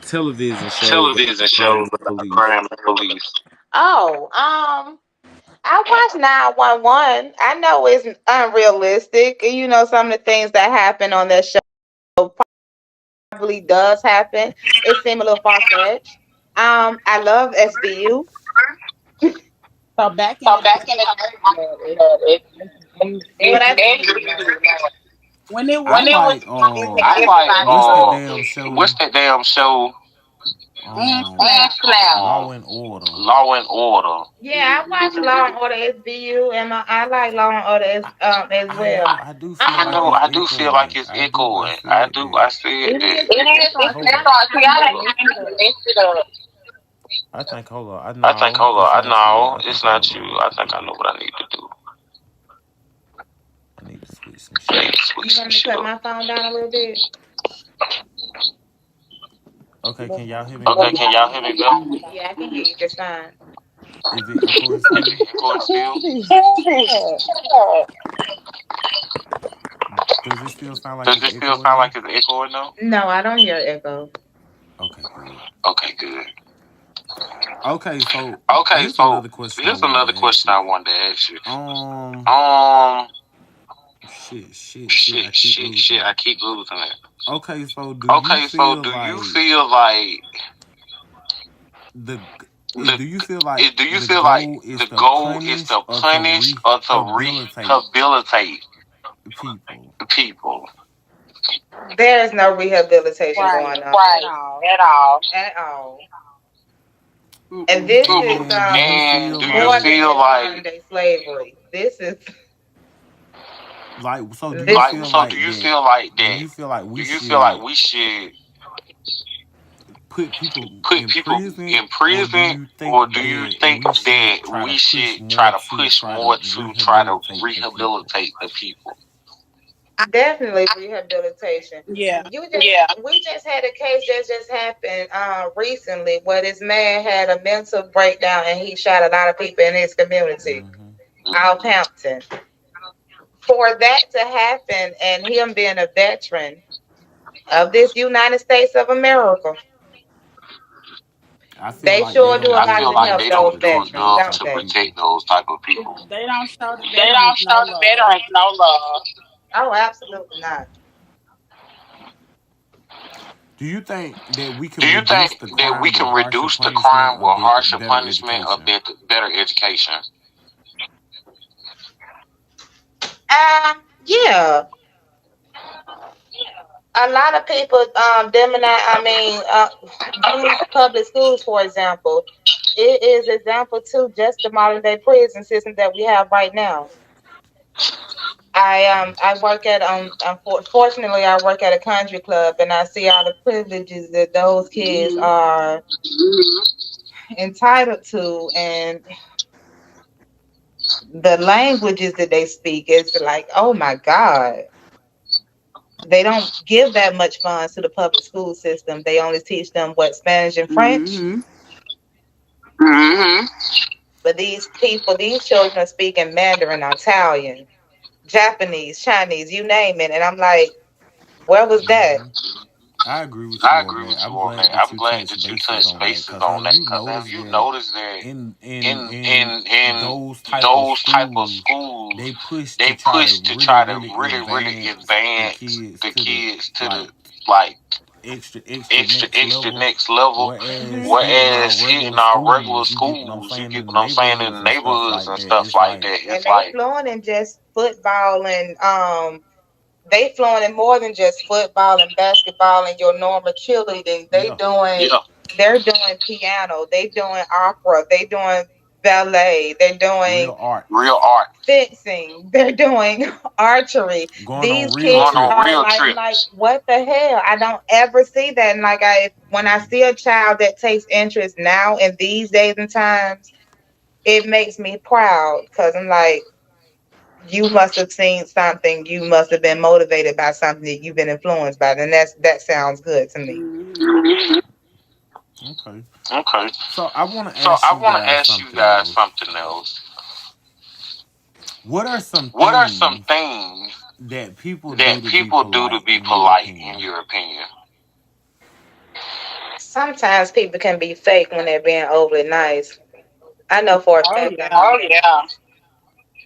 television shows about television crime shows and the about police? crime and police? Oh, I watched 911. I know it's unrealistic. You know, some of the things that happen on that show probably does happen. It seemed a little far fetched. I love SVU. So back in So the day, back in the I day, love it, you What I SVU, Lord. When it I was when it was, like it was I like everybody what's that watching damn it. show? what's that damn show? Snap. Law Slam. and Order. Law and Order. Yeah, I watched Law and Order SVU, and I like Law and Order as I well. know. I do feel like Know. it's I do feel like echoing. it's I do. I echoing. I said do. that. I said It that. is. It It's is. echoing. It's So Hold y'all up. gotta echoing. So turn y'all it gotta up, mess turn it it up. mix it up. I think. Hold up. I think. No, Hold on. it's not you. No, I it's think I know not what you. I I need to think I do. know what I need to do. I need to switch some I shit need up. to You switch want some me to shit cut up. my phone down a little bit? Okay, can y'all hear me What better? about now? Yeah, I can hear you just fine. Is it echoing still? Does it still sound like it's echoing though? No, I don't hear echo. Okay, good. Okay, so here's another question I wanted to ask you. Um, shit. I keep losing it. Okay, so do you feel like the do you feel like the goal is to punish or to rehabilitate people? There is no rehabilitation Right. going on At all. at all. And Mm-mm. this is And do you feel more like than just modern day slavery. This is do you this feel like that do you feel like we should put people in prison, or do you think that we should try to push more to try to rehabilitate the people? definitely rehabilitation. Yeah. We just had a case that just happened recently where this man had a mental breakdown and he shot a lot of people in his community, Hmm. Hampton. For that to happen and him being a veteran of this United States of America, I feel they like they sure do don't a do lot to enough help to those protect veterans, those don't type of they? people. They don't show the veterans no love. Oh, absolutely not. Do you think that we can reduce the crime with harsher punishment or better education? Yeah, a lot of people demonize. Use public schools for example. It is example to just the modern day prison system that we have right now. I work at unfortunately I work at a country club and I see all the privileges that those kids Hmm. are entitled to and the languages that they speak is like, oh my God. They don't give that much funds to the public school system. They only teach them what Spanish and French. Hmm. But these people, these children are speaking Mandarin, Italian, Japanese, Chinese, you name it. And I'm like, where was that? Hmm. I agree with you on that. I'm glad that you touched bases on that, because have you noticed that in those type of schools, they push to try to really advance the kids to the like extra next level, whereas Hmm. hitting our regular schools, you get what I'm saying, in the neighborhoods and stuff like that, it's like, And they flowing in just football and they flowing in more than just football and basketball and your normal cheerleading. yeah, They're doing piano, they doing opera, they doing ballet, they're doing real arts, fencing, they're doing archery. going on These real kids are trips. like, what the hell? I don't ever see that. And like when I see a child that takes interest now in these days and times, it makes me proud because I'm like, you must have seen something. You must have been motivated by something that you've been influenced by. And that sounds good to me. Hmm. Okay. So I want to ask you guys something else. What are some things that people do to be polite, in your opinion? Sometimes people can be fake when they're being overly nice. I know for a Oh fact I'm yeah. not nice.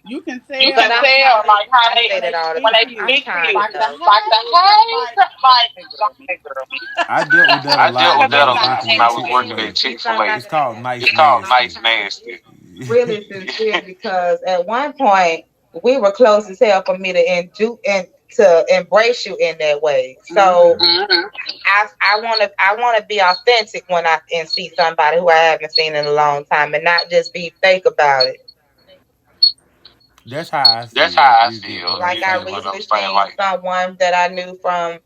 You can But tell I'm tired. I when say they that all the speak to time. you I'm tired like the though. hey, like hey girl. I dealt with that a lot when I was working at And Chick then Fil you can A. see somebody It's that called has nice nasty. genuine and it's really sincere because at one point we were close as hell for me to and to embrace you in that way. So Hmm. Hmm. I wanna be authentic when I and see somebody who I haven't seen in a long time and not just be fake about it. That's how I feel. You get what I'm Like I saying? recently seen someone that I knew from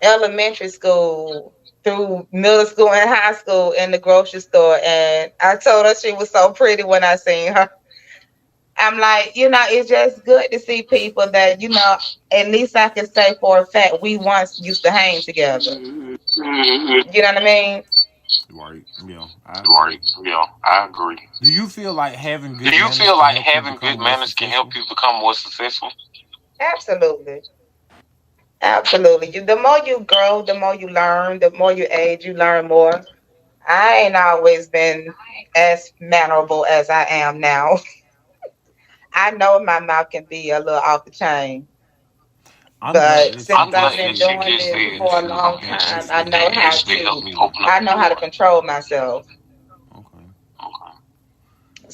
elementary school through middle school and high school in the grocery store and I told her she was so pretty when I seen her. I'm like, it's just good to see people that, at least I can say for a fact we once used to hang together. Mhm. You know what I mean? Right. Yeah, I agree. Right. Yeah, I agree. Do you feel like having Do good you manners feel can like help you having become good more manners can help successful? you become more successful? Absolutely. Absolutely. The more you grow, the more you learn, the more you age, you learn more. I ain't always been as mannerable as I am now. I know my mouth can be a little off the chain, I'm glad but that you since I'm I've glad just been that you said doing that just this though. said It for a that. long that time, I actually know helped That me how actually open up helped to me more. open up I know how to more. control myself. Okay. Okay.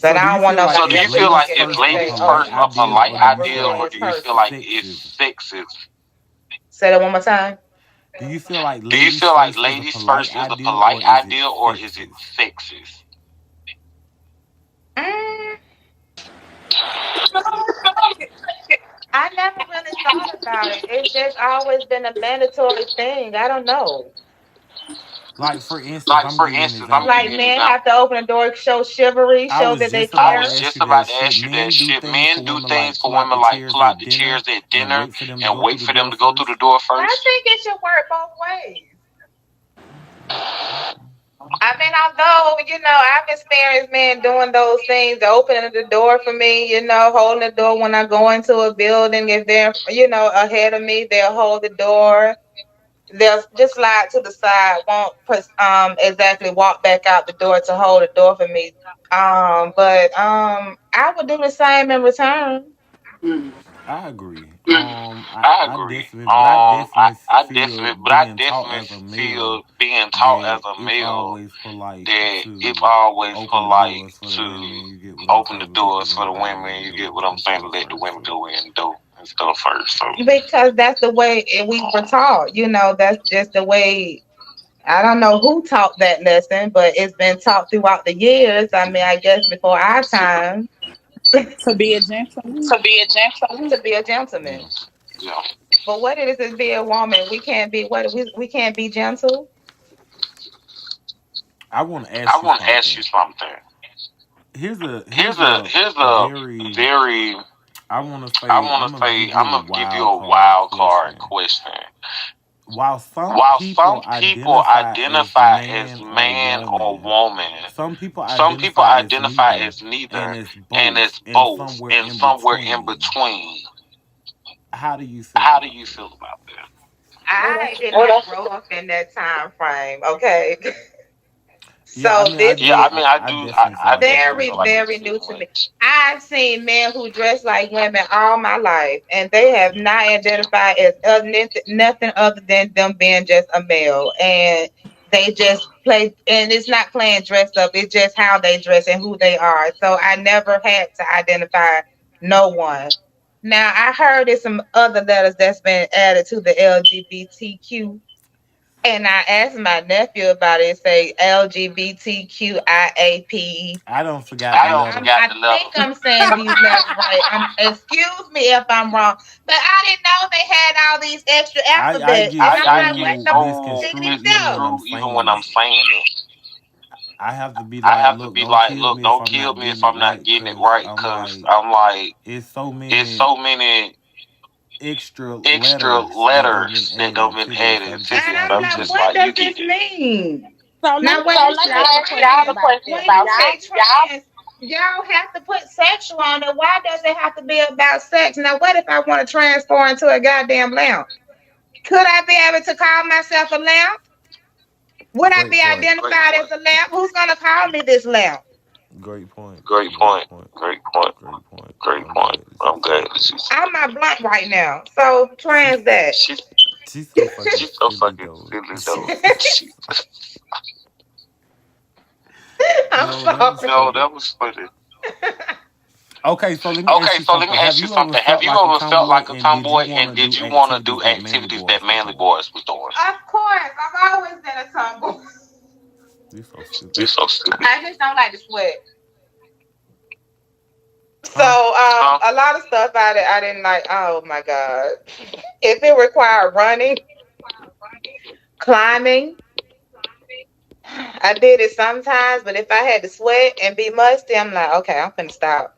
But So do I you don't want feel no like So do is you man to feel look like ladies at is me and first a say, ladies "Oh, polite first she a ideal she polite or do you never feel ideal, really or like is do you it's feel person." like it's sexism? sexism? Say that one more time. Do you feel like Do you ladies feel like first is a ladies polite first is a ideal or polite is it ideal, or is it sexist? sexist? Mm, I never really thought about it. It's just always been a mandatory thing. I don't know. Like for instance, Like I'm for giving you an instance, I'm giving Like you example. an men have to example. open the door, show chivalry, I show was that they just I about to was care. ask just you that. about to Should ask you that. men do Should things men for do women like things pull for out the women like chairs pull out at the dinner chairs at and dinner wait for them to and go through wait the for them door to go through the first? door I first? think it should work both ways. Okay. Okay. I mean, although, I've experienced men doing those things, opening the door for me, holding the door when I go into a building. If they're, ahead of me, they'll hold the door. They'll just slide to the side, won't exactly walk back out the door to hold the door for me. But I would do the same in return. Mhm. I agree. I I agree. definitely, but I definitely I feel definitely, but I being taught definitely as a feel male being taught as that a it's male always polite that it's to always open the polite doors for the women. to You get what I'm open the saying? Let the doors for the women go in women. and You do get what I'm and saying? To stuff let the first. women So go in and do and stuff first. So Because that's the way we were taught. That's just the way. I don't know who taught that lesson, but it's been taught throughout the years. I mean, I guess before our time, To be a gentleman. to be a gentleman. to be a gentleman. yeah, Yeah. But what is it to be a woman? We can't be what we can't be gentle. I want to I ask you want to ask something. you something. Here's a Here's a very very I want to I say I'm want to gonna say give you I'm a gonna give you wild a card wild card question. question. While some While people some people identify as identify as man or man or woman, woman, some people some people identify as identify neither, as and neither, it's and both, it's and both, somewhere and in somewhere in between. between. How do you feel How do about you that? feel about that? Well, I that's did not grow up in that time frame. Okay, Yeah, I so mean, this Yeah, I is mean, I I do. definitely feel I like it's definitely very, feel like different. very it's new to me. different. I've seen men who dress like women all my life, and they have not identified as nothing other than them being just a male. And they just play, and it's not playing dress up, it's just how they dress and who they are. So I never had to identify no one. Now, I heard there's some other letters that's been added to the LGBTQ, and I asked my nephew about it. Say LGBTQIAPE. I don't forgot I the don't letter. forgot I the think letter. I'm saying these letters right. Excuse me if I'm wrong, but I didn't know they had all these extra I alphabets, and get I'm I like, what get so the so diggity misconstrued even when do? I'm misconstrued even when saying I'm it. saying it. I have to be I like, have to look, be don't like, kill look, me if don't I'm kill not me if getting it I'm right, not getting it cause right, I'm because like, I'm like, it's so it's many so many extra extra letters that don't been letters that don't added been to this. added I'm to just And this. I'm like, I'm you like, just get it. what like, does you this get it. mean? so. Let Now me wait, ask y'all a question about when that. you Y'all, say trans, y'all have to put sexual on it. Why does it have to be about sex? Now, what if I want to transform into a goddamn lamb? Could I be able to call myself a lamb? Would I Great be point. identified as a lamb? Who's gonna call me this lamb? Great point. Great Great point. point. Great point. Great point. Great I'm point. glad that you I'm said glad that that. you said I'm not blunt right now. So She's trans that. she's so fucking she's so silly fucking though. silly though. I'm Yo, that was sorry. No, funny. that was funny. Okay, so let me ask Okay, you so let me something. Have ask you you ever something. Have felt you like a ever felt tomboy like a and did you tomboy, want and to did do you want to activities do that manly activities that boys were manly doing? boys was doing? Of course, I've always been a tomboy. You so You stupid. so stupid. I just don't like to sweat. So Huh? a lot of stuff I didn't like. Oh my god! If it required running, climbing, I did it sometimes. But if I had to sweat and be musty, I'm like, okay, I'm finna stop.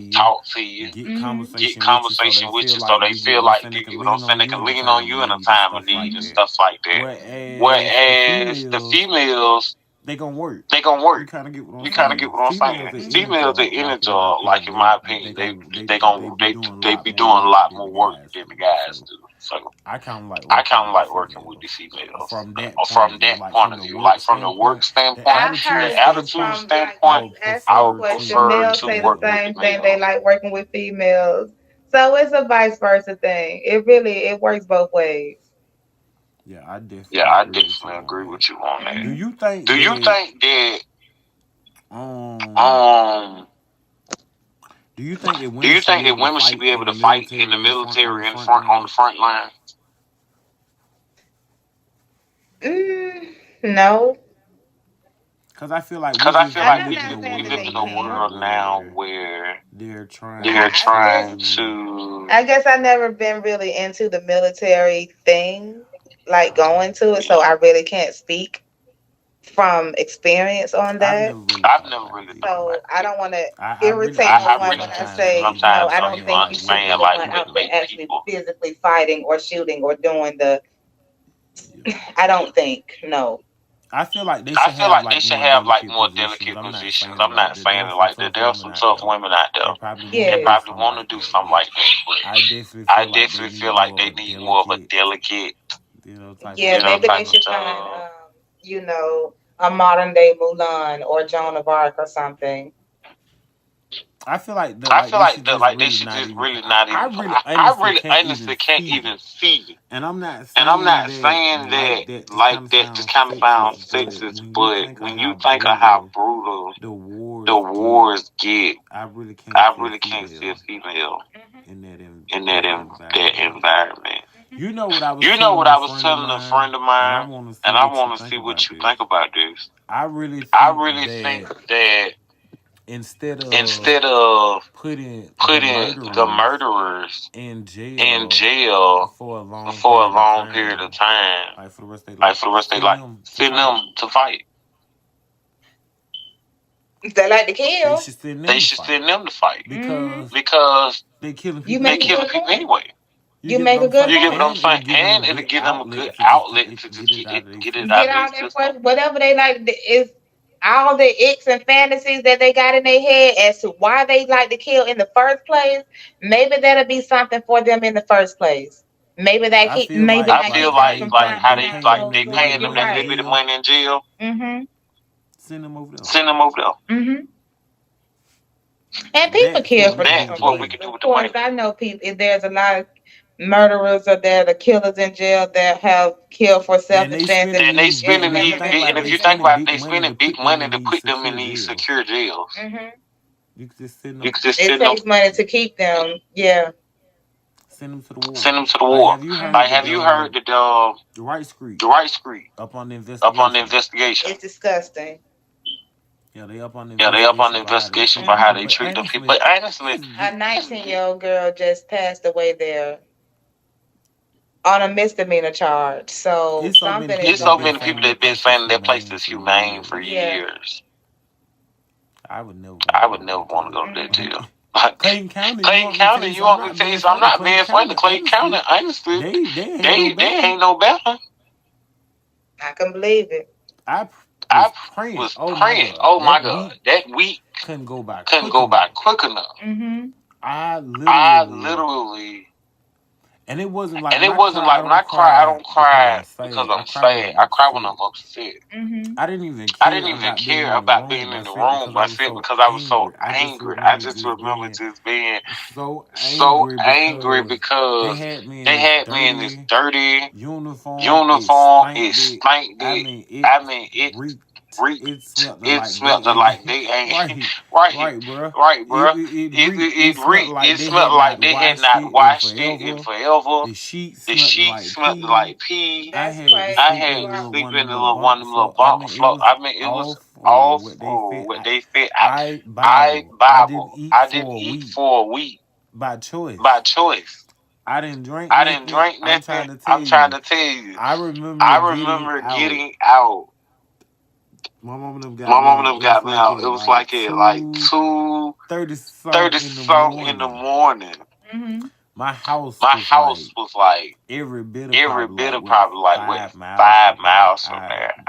you, talk to you, get Mm-hmm. get conversation with you, so they conversation with feel you, so like they you feel know what I'm like saying, they you can know what I'm lean saying, on they you can in a lean on time of you in a need and time of stuff need like and that. stuff like that. Whereas the Whereas the females, females, they gonna work. they gonna You work. kind of get what I'm You kind of get saying. what I'm Females saying. in any Females in job, any like in my job, like opinion, in my opinion, they they be doing a they lot be more doing a work lot than more the work guys than the do. guys So do. So I kind of like I working kind of with the like working with the females females from that point from of view, that like point from of the view. work Like from the work standpoint, the standpoint, I the attitude heard this attitude standpoint. from I like standpoint, would asking I the would prefer question. to prefer Males to say the work do. with same the thing. They males. like working with females. So it's a vice versa thing. It works both ways. Yeah, I Yeah, definitely I agree with you definitely on agree that. with you on that. Do Hmm. you think Do you that think that um um do you think that do women you should think be that able to women should fight be in able the to fight in the military in front on the military in front front on the line? front line? No, Because I feel like Because I feel like I'm we not saying that live they in a can't. world now where they're they're trying I trying just to to. I guess I never been really into the military thing, like going to it, so I really can't speak from experience on I've that. never really I've thought never about really it thought either. about So I it. don't want to I really irritate no I honestly one really when I sometimes honestly say don't no. sometimes I don't don't even understand think you like should what be understand the like one makes what out there makes actually people. physically fighting or shooting or doing the. yeah. I don't think no. I feel like they I should feel have like they like should more have like delicate more positions. delicate I'm not positions. saying it I'm like not that. There saying are it some like that. tough There are women some out tough there women out there that probably want to that do Yes. probably something want to like do that, something but like that, I but definitely I feel like they definitely feel need like more of they a need more of a delicate, delicate, type of Yeah, maybe they type job. of should find job. a modern day Mulan or Joan of Arc or something. I feel I like feel they like should just like they really should not just even. really not I even. really I honestly really can't even honestly can't see, even see. and I'm not And I'm saying not that saying that like that to like kind of that to sound kind of sound sexist, but sexist, when you but think of when you how think of how brutal brutal the the wars get, wars get, I really can't I see a really can't see a female female in in that that environment. environment. You know what I was You know telling what a I was friend of telling a mine, friend of and I mine, want to see and I what you want to think see what about you this. think about this. I really I think really think that that instead of instead of putting the putting the murderers murderers in in jail jail for a long for a period of long period of time, time, like for the rest of their like life, for the rest of their send life, them to send fight. them to fight. They like to They kill. should send They them to should fight send them to fight Hmm. because because they killing You people they make a anyway. killing good people point. anyway. You You giving make a them good fight, You give point. them and fight, it'll give them a and it'll good give them a outlet good to outlet to get it out of their get it out Get system. of their all that system. question, whatever they like is all the icks and fantasies that they got in their head as to why they like to kill in the first place. Maybe that'll be something for them in the first place. I feel Maybe like I that feel keep how them they from trying they trying paying like them to that they little do bit paying of them money that in right. little bit of jail. money in jail. Mhm. Send them over there. Send them over there. Mhm. And people That's kill what for we can do That's with different the what we money. can reasons. do Of with the money. course, I know people. If there's a lot of murderers or there are killers in jail that have killed for self And they defense, spending And they these big. spending If you these think big, about and it, if they you think spending about it, big they money to spending big put them money in to these put them in secure these jails. secure jails. mhm, You can just You can just it takes money to keep them. Yeah. send them to the war. send them to the Like, war. have you Like, heard have you the heard the Rice Creek the Rice Creek up on the up on the investigation? investigation? It's disgusting. Yeah, they up on the Yeah, they up on the investigation for how they investigation treat for the how Hmm. people. they But treat the people. honestly, But honestly, that's A just 19-year-old girl just passed away there on a misdemeanor charge. So it's so many something is people it's so that's been going many people saying on. that that been place is saying that place humane is for humane for years. Yeah. years. I would never want to I go would to never that want to go to that jail. Hmm. jail. Like Clayton County, you Clayton want me to tell County, you you something? I'm want me to not tell you being something? I'm funny. not Clayton being funny. County, Clayton County, honestly, honestly, they ain't no they better. ain't no better. I can believe it. I I was praying. was Oh my praying. God, Oh my that God, week that week couldn't go by couldn't quick go by enough. quick enough. Hmm. I I literally, literally, and it wasn't like and when it I wasn't cry, I like when don't I cry, I cry don't because I'm cry because sad. I I'm cry when sad. I'm I cry when upset. I'm upset. Hmm. I didn't even I didn't care even about being care in the about room being by in the set room. because I I was said so because I was so angry. I just angry. I remember just just remember being just being so so angry angry because they because had me in they this had me in this dirty dirty uniform. It uniform. It spanked it. spanked I it. mean, it I mean, it reeked. It reeked. smelled It like they smelled ain't like they ain't right, right, right, bruh. right, It, bro. it it reeked. It It smelled reeked. like It they smelled had not like they had washed not it in washed it in forever. forever. The sheets The smelled sheets like smelled pee. like pee. I That's had to I crazy. sleep You in had a to little are. sleep one of in them a little little one of bunk them little floor. I bunk mean, it float. was I mean, it was awful what they awful fed. what they fed. I I Bible. I didn't Bible. eat I for didn't a eat week for a week by by choice. choice. I didn't drink I didn't nothing. drink I'm nothing. trying to tell I'm trying you. to tell you. I remember I getting remember out. getting out. My mom them got My me mom and out. them It was got me like out. It at was like like at like 2:30 2:30 something in the something in the morning. morning. Hmm. My house My was like house was like every bit of every probably bit like of what probably like what 5 miles 5 from there. miles from I there.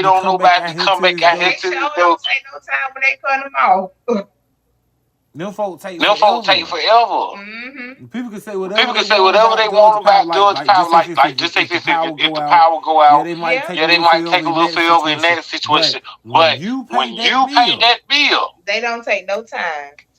nobody to come back out here to this door. They sure don't take no time when they cut them off. Them folk take Them folks forever. take forever. Mm-hmm. People can say People whatever can they say want whatever they want about Georgia power, like just say if the if power the go out, power go yeah, out, they might Yeah. take yeah, a they little might take a little forever forever in that situation. But when But you when pay you pay that bill, that bill, They don't take no time.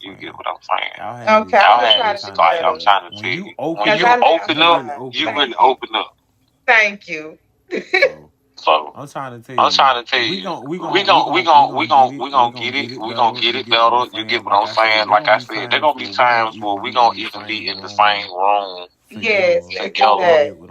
You get what I'm saying. Y'all had Okay, this I'm Y'all gonna like had try I'm to this do trying to like I'm say. better. trying to When tell you you. When open Cause you I up, didn't open you up, really try. open you up. really Thank you. open up. Thank you. So So I'm trying to tell I'm you, trying to tell we you, gon' we gon' we gon' we gon' get it. We gon' get it we gonna better. get You it get what I'm better. You get saying? what Like I'm I said, saying? there Like gonna I be said, there times gonna be where we gonna times where even we be in gonna the even be same in the same room room Yes, together. let's do You together. that. get what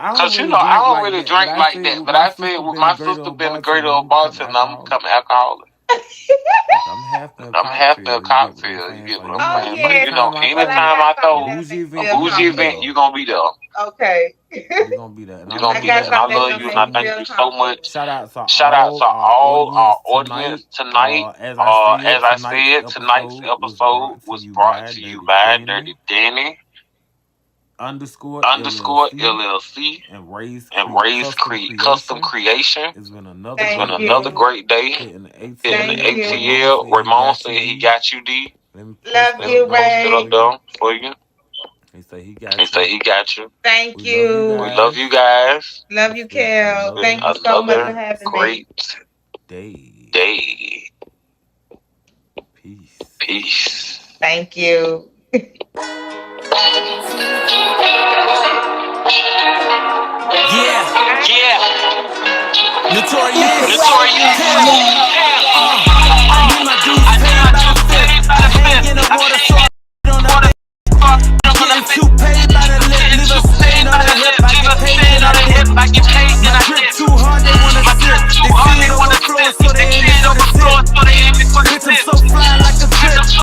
I don't Cause really I drink don't like really that, but drink I like said that. with But my I said sister with being my a great sister old being a great bartender, I'm old become bartender, I'm alcoholic. becoming alcoholic. Look, I'm half in I'm half in Cockfield. You get what I'm Cockfield. You saying? get So what you I'm Oh know, saying? So yeah, anytime I but I throw anytime I got a something throw that bougie makes me event, a you feel gonna bougie be event, there. you gonna be there. okay. You gonna be there, and I You I gonna love be you, there. got And I guys. something that's love gonna you, and I make me thank feel you so comfortable. much. Shout out to Shout out to all our all audience our audience tonight. tonight. As I As I said, said, tonight's tonight's episode was episode brought was to you brought by to you Dirty by Danny Dirty Danny _ underscore LLC LLC and Raise and Raise Custom Custom Creation. Creation. It's been another It's been Thank great another day. you. great day. Hitting the Hitting the Thank ATL. you. Ramon ATL. said he Ramon got said you, he D. got you, D. Let me post Love that Let me up you, there post it for up Ray. you. there for you. He said he He got said you. he got you. Thank We love you We you. love you guys. guys. Love It's you, been Kel. Thank another you so much for Another having me. great day. day. Peace. Peace. Thank you. Yeah, Yeah. Notorious. Notorious. Hell, Hell. I need my dues I need paid my by the dues fifth. paid by I the hang fifth. in the I water, hang so I